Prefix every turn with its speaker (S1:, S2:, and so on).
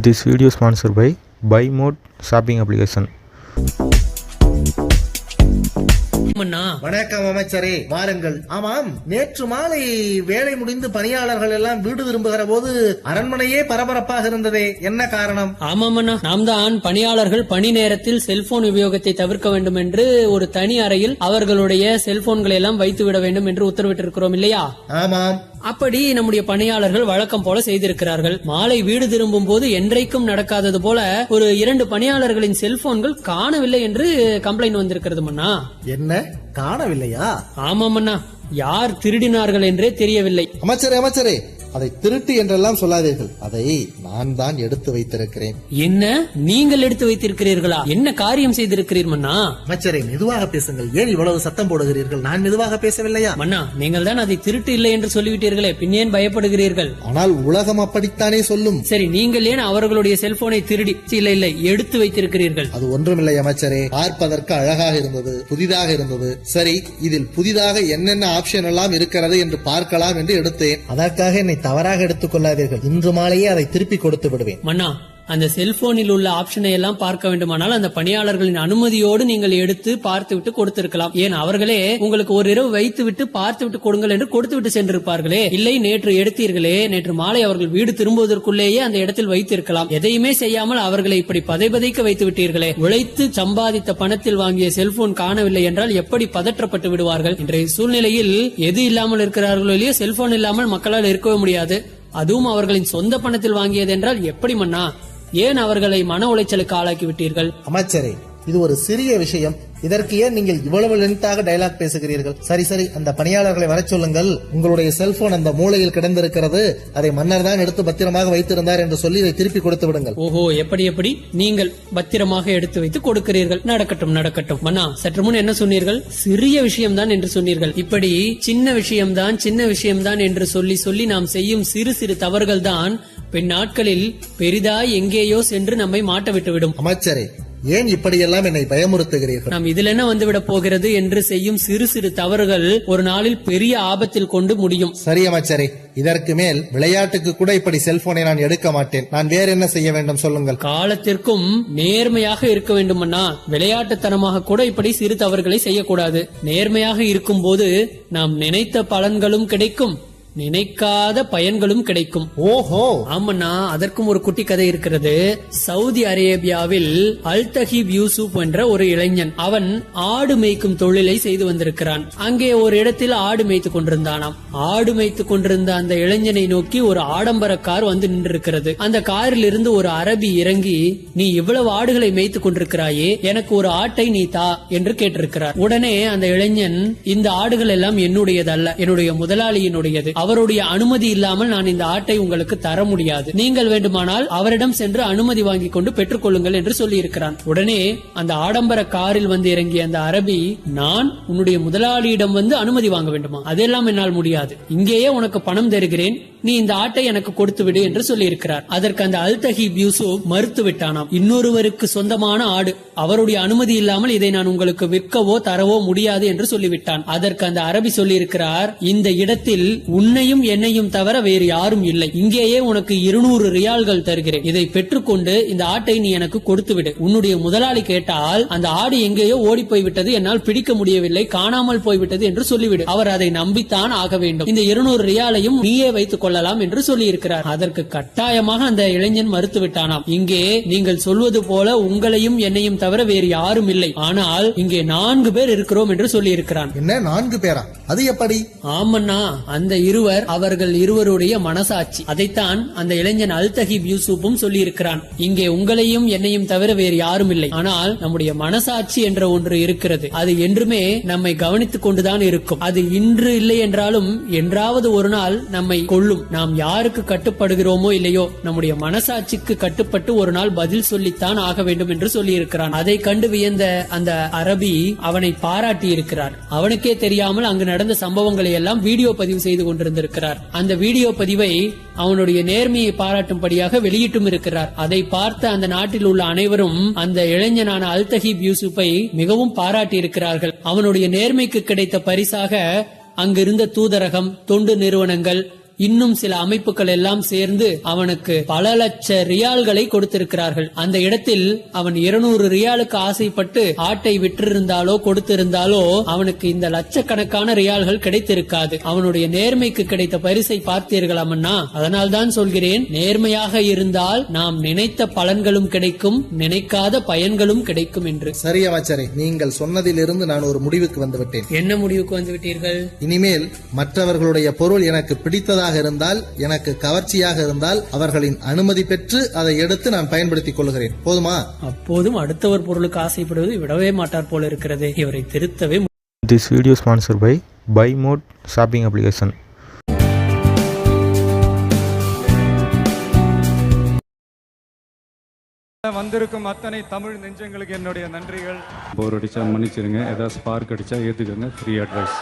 S1: This video is sponsored by BuyMode shopping application.
S2: வணக்கம் அமைச்சரே, வாருங்கள். ஆமாம், நேற்று மாலை வேலை முடிந்து பணியாளர்கள் எல்லாம் வீடு திரும்புகிற போது அரண்மனையே பரபரப்பாக இருந்ததே, என்ன காரணம்?
S3: ஆமாமண்ணா, நாம் தான் பணியாளர்கள் பணி நேரத்தில் செல்போன் உபயோகத்தை தவிர்க்க வேண்டும் என்று ஒரு தனி அறையில் அவர்களுடைய செல்போன்களை எல்லாம் வைத்துவிட வேண்டும் என்று உத்தரவிட்டிருக்கிறோம் இல்லையா?
S2: ஆமாம்.
S3: அப்படி நம்முடைய பணியாளர்கள் வழக்கம் போல செய்திருக்கிறார்கள். மாலை வீடு திரும்பும் போது என்றைக்கும் நடக்காதது போல ஒரு 2 பணியாளர்களின் செல்போன்கள் காணவில்லை என்று கம்ப்ளைண்ட் வந்திருக்கிறது மன்னா.
S2: என்ன, காணவில்லையா?
S3: ஆமாமண்ணா, யார் திருடினார்கள் என்றே தெரியவில்லை.
S2: அமைச்சரே, அதை திருட்டு என்றெல்லாம் சொல்லாதீர்கள். அதை நான் தான் எடுத்து வைத்திருக்கிறேன்.
S3: என்ன, நீங்கள் எடுத்து வைத்திருக்கிறீர்களா? என்ன காரியம் செய்திருக்கிறீர் மன்னா?
S2: அமைச்சரே, மெதுவாக பேசுங்கள். ஏன் இவ்வளவு சத்தம் போடுகிறீர்கள்? நான் மெதுவாக பேசவில்லையா?
S3: மன்னா, நீங்கள் தான் அதை திருட்டு இல்லை என்று சொல்லிவிட்டீர்களே, பின்னேன் பயப்படுகிறீர்கள்?
S2: ஆனால் உலகம் அப்படித்தானே சொல்லும்.
S3: சரி, நீங்கள் ஏன் அவர்களுடைய செல்போனை திருடி இல்லை எடுத்து வைத்திருக்கிறீர்கள்?
S2: அது ஒன்றுமில்லை அமைச்சரே, பார்ப்பதற்கு அழகாக இருந்தது, புதிதாக இருந்தது. சரி, இதில் புதிதாக என்னென்ன ஆப்ஷன் எல்லாம் இருக்கிறது என்று பார்க்கலாம் என்று எடுத்தேன். அதற்காக என்னை தவறாக எடுத்துக் கொள்ளாதீர்கள். இன்று மாலையே அதை திருப்பி கொடுத்து விடுவேன்.
S3: மன்னா, அந்த செல்போனில் உள்ள ஆப்ஷனை எல்லாம் பார்க்க வேண்டுமானால் அந்த பணியாளர்களின் அனுமதியோடு நீங்கள் எடுத்து பார்த்துவிட்டு கொடுத்திருக்கலாம். ஏன், அவர்களே உங்களுக்கு ஒரு இரவு வைத்துவிட்டு பார்த்துவிட்டு கொடுங்கள் என்று கொடுத்துவிட்டு சென்றிருப்பார்களே. இல்லை, நேற்று எடுத்தீர்களே, நேற்று மாலை அவர்கள் வீடு திரும்புவதற்குள்ளேயே அந்த இடத்தில் வைத்திருக்கலாம். எதையுமே செய்யாமல் அவர்களை இப்படி பதைபதைக்க வைத்து விட்டீர்களே. உழைத்து சம்பாதித்த பணத்தில் வாங்கிய செல்போன் காணவில்லை என்றால் எப்படி பதற்றப்பட்டு விடுவார்கள்? இன்றைய சூழ்நிலையில் எது இல்லாமல் இருக்கிறார்களோ இல்லையோ, செல்போன் இல்லாமல் மக்களால் இருக்கவே முடியாது. அதுவும் அவர்களின் சொந்த பணத்தில் வாங்கியது என்றால் எப்படி மன்னா? ஏன் அவர்களை மன உளைச்சலுக்கு ஆளாக்கி விட்டீர்கள்?
S2: அமைச்சரே, இது ஒரு சிறிய விஷயம். இதற்கு ஏன் நீங்கள் இவ்வளவு லென்த்தாக டயலாக் பேசுகிறீர்கள்? சரி, அந்த பணியாளர்களை வர சொல்லுங்கள். உங்களுடைய செல்போன் அந்த மூலையில் கிடந்திருக்கிறது, அதை மன்னர் தான் எடுத்து பத்திரமாக வைத்திருந்தார் என்று சொல்லி இதை திருப்பி கொடுத்து விடுங்கள்.
S3: ஓஹோ, எப்படி நீங்கள் பத்திரமாக எடுத்து வைத்து கொடுக்கிறீர்கள்? நடக்கட்டும். மன்னா, சற்று முன் என்ன சொன்னீர்கள்? சிறிய விஷயம்தான் என்று சொன்னீர்கள். இப்படி சின்ன விஷயம்தான் என்று சொல்லி நாம் செய்யும் சிறு தவறுகள் தான் பின் நாட்களில் பெரிதாய் எங்கேயோ சென்று நம்மை மாட்ட விட்டுவிடும்.
S2: அமைச்சரே, ஏன் இப்படியெல்லாம் என்னை பயமுறுத்துகிறீர்கள்?
S3: நாம் இதில் என்ன வந்துவிட போகிறது என்று செய்யும் சிறு தவறுகள் ஒரு நாளில் பெரிய ஆபத்தில் கொண்டு முடியும்.
S2: சரி அமைச்சரே, இதற்கு மேல் விளையாட்டுக்கு கூட இப்படி செல்போனை நான் எடுக்க மாட்டேன். நான் வேற என்ன செய்ய வேண்டும் சொல்லுங்கள்.
S3: காலத்திற்கும் நேர்மையாக இருக்க வேண்டுமன்னா, விளையாட்டுத்தனமாக கூட இப்படி சிறு தவறுகளை செய்யக்கூடாது. நேர்மையாக இருக்கும் போது நாம் நினைத்த பலன்களும் கிடைக்கும், நினைக்காத பயன்களும் கிடைக்கும்.
S2: ஓஹோ,
S3: ஆமண்ணா, அதற்கும் ஒரு குட்டி கதை இருக்கிறது. சவுதி அரேபியாவில் அல்தஹீப் யூசுப் என்ற ஒரு இளைஞன், அவன் ஆடு மேய்க்கும் தொழிலை செய்து வந்திருக்கிறான். அங்கே ஒரு இடத்தில் ஆடு மேய்த்து கொண்டிருந்தானாம். ஆடு மேய்த்து கொண்டிருந்த அந்த இளைஞனை நோக்கி ஒரு ஆடம்பர கார் வந்து நின்றிருக்கிறது. அந்த காரில் இருந்து ஒரு அரபி இறங்கி, நீ இவ்வளவு ஆடுகளை மேய்த்து கொண்டிருக்கிறாயே, எனக்கு ஒரு ஆட்டை நீ தா என்று கேட்டிருக்கிறார். உடனே அந்த இளைஞன், இந்த ஆடுகள் எல்லாம் என்னுடையதல்ல, என்னுடைய முதலாளியினுடையது. அவருடைய அனுமதி இல்லாமல் நான் இந்த ஆட்டை உங்களுக்கு தர முடியாது. நீங்கள் வேண்டுமானால் அவரிடம் சென்று அனுமதி வாங்கி கொண்டு பெற்றுக் கொள்ளுங்கள் என்று சொல்லி இருக்கிறான். உடனே அந்த ஆடம்பர காரில் வந்து இறங்கிய அந்த அரபி, நான் உன்னுடைய முதலாளியிடம் வந்து அனுமதி வாங்க வேண்டுமா? அதெல்லாம் என்னால் முடியாது. இங்கேயே உனக்கு பணம் தருகிறேன், நீ இந்த ஆட்டை எனக்கு கொடுத்து விடு என்று சொல்லி இருக்கிறார். அதற்கு அந்த அல்தஹீப் யூசுப் மறுத்து விட்டானாம். இன்னொருவருக்கு சொந்தமான ஆடு, அவருடைய அனுமதி இல்லாமல் இதை நான் உங்களுக்கு விற்கவோ தரவோ முடியாது என்று சொல்லிவிட்டான். அதற்கு அந்த அரபி சொல்லி இருக்கிறார், இந்த இடத்தில் உன்னையும் என்னையும் தவிர வேறு யாரும் இல்லை. இங்கேயே உனக்கு 200 ரியால்கள் தருகிறேன். இதை பெற்றுக்கொண்டு இந்த ஆட்டை நீ எனக்கு கொடுத்து விடு. உன்னுடைய முதலாளி கேட்டால் அந்த ஆடு எங்கேயோ ஓடி போய்விட்டது, என்னால் பிடிக்க முடியவில்லை, காணாமல் போய்விட்டது என்று சொல்லிவிடு. அவர் அதை நம்பித்தான் ஆக வேண்டும். இந்த 200 ரியாலையும் நீயே வைத்துக் கொள்ளலாம் என்று சொல்லி இருக்கிறார். அதற்கு கட்டாயமாக அந்த இளைஞன் மறுத்து விட்டானாம். இங்கே நீங்கள் சொல்வது போல உங்களையும் என்னையும் தவிர வேறு யாரும் இல்லை, ஆனால் இங்கே 4 பேர் இருக்கிறோம் என்று சொல்லி இருக்கிறான்.
S2: என்ன, 4 பேரா? அது எப்படி?
S3: ஆமண்ணா, அந்த இருவர் அவர்கள் இருவருடைய மனசாட்சி. அதைத்தான் அந்த இளைஞன் அல்தஹீப் யூசுப்பும் சொல்லி இருக்கிறான். இங்கே உங்களையும் என்னையும் தவிர வேறு யாரும் இல்லை, ஆனால் நம்முடைய மனசாட்சி என்ற ஒன்று இருக்கிறது. அது என்றுமே நம்மை கவனித்துக் கொண்டுதான் இருக்கும். அது இன்று இல்லை என்றாலும் என்றாவது ஒரு நாள் நம்மை கொள்ளும். நாம் யாருக்கு கட்டுப்படுகிறோமோ இல்லையோ, நம்முடைய மனசாட்சிக்கு கட்டுப்பட்டு ஒரு நாள் பதில் சொல்லித்தான் ஆக வேண்டும் என்று சொல்லி இருக்கிறான். அதை கண்டு வியந்த அந்த அரபி அவனை பாராட்டி இருக்கிறார். அவனுக்கே தெரியாமல் அங்கு நடந்த சம்பவங்களை எல்லாம் வீடியோ பதிவு செய்து கொண்டிருந்திருக்கிறார். அந்த வீடியோ பதிவை அவனுடைய நேர்மையை பாராட்டும்படியாக வெளியிட்டும் இருக்கிறார். அதை பார்த்த அந்த நாட்டில் உள்ள அனைவரும் அந்த இளைஞனான அல்தஹீப் யூசுப்பை மிகவும் பாராட்டி இருக்கிறார்கள். அவனுடைய நேர்மைக்கு கிடைத்த பரிசாக அங்கிருந்த தூதரகம், தொண்டு நிறுவனங்கள், இன்னும் சில அமைப்புகள் எல்லாம் சேர்ந்து அவனுக்கு பல லட்ச ரியால்களை கொடுத்திருக்கிறார்கள். அந்த இடத்தில் அவன் 200 ரியாலுக்கு ஆசைப்பட்டு ஆட்டை விற்றிருந்தாலோ கொடுத்திருந்தாலோ அவனுக்கு இந்த லட்சக்கணக்கான ரியால்கள் கிடைத்திருக்காது. அவனுடைய நேர்மைக்கு கிடைத்த பரிசை பார்த்தீர்களா மன்னா? அதனால்தான் சொல்கிறேன், நேர்மையாக இருந்தால் நாம் நினைத்த பலன்களும் கிடைக்கும், நினைக்காத பயன்களும் கிடைக்கும் என்று.
S2: சரி அமைச்சரே, நீங்கள் சொன்னதிலிருந்து நான் ஒரு முடிவுக்கு வந்துவிட்டேன்.
S3: என்ன முடிவுக்கு வந்து விட்டீர்கள்?
S2: இனிமேல் மற்றவர்களுடைய பொருள் எனக்கு பிடித்ததாக இருந்தால், எனக்கு கவர்ச்சியாக இருந்தால் அவர்களின் அனுமதி பெற்று அதை எடுத்து நான் பயன்படுத்திக் கொள்கிறேன். போதுமா?
S3: அப்போதும் அடுத்தவர் பொருளுக்கு ஆசைப்படுவது விடவே மாட்டார் போல இருக்கிறது. இவரை திருத்தவே.
S1: This video sponsored by Buy Mode shopping application.
S4: வந்திருக்கும் அத்தனை தமிழ் நெஞ்சங்களுக்கு என்னுடைய நன்றிகள். போர் அடிச்சா மன்னிச்சிருங்க, ஏதாவது ஸ்பார்க் அடிச்சா ஏத்துக்கோங்க. Free advice.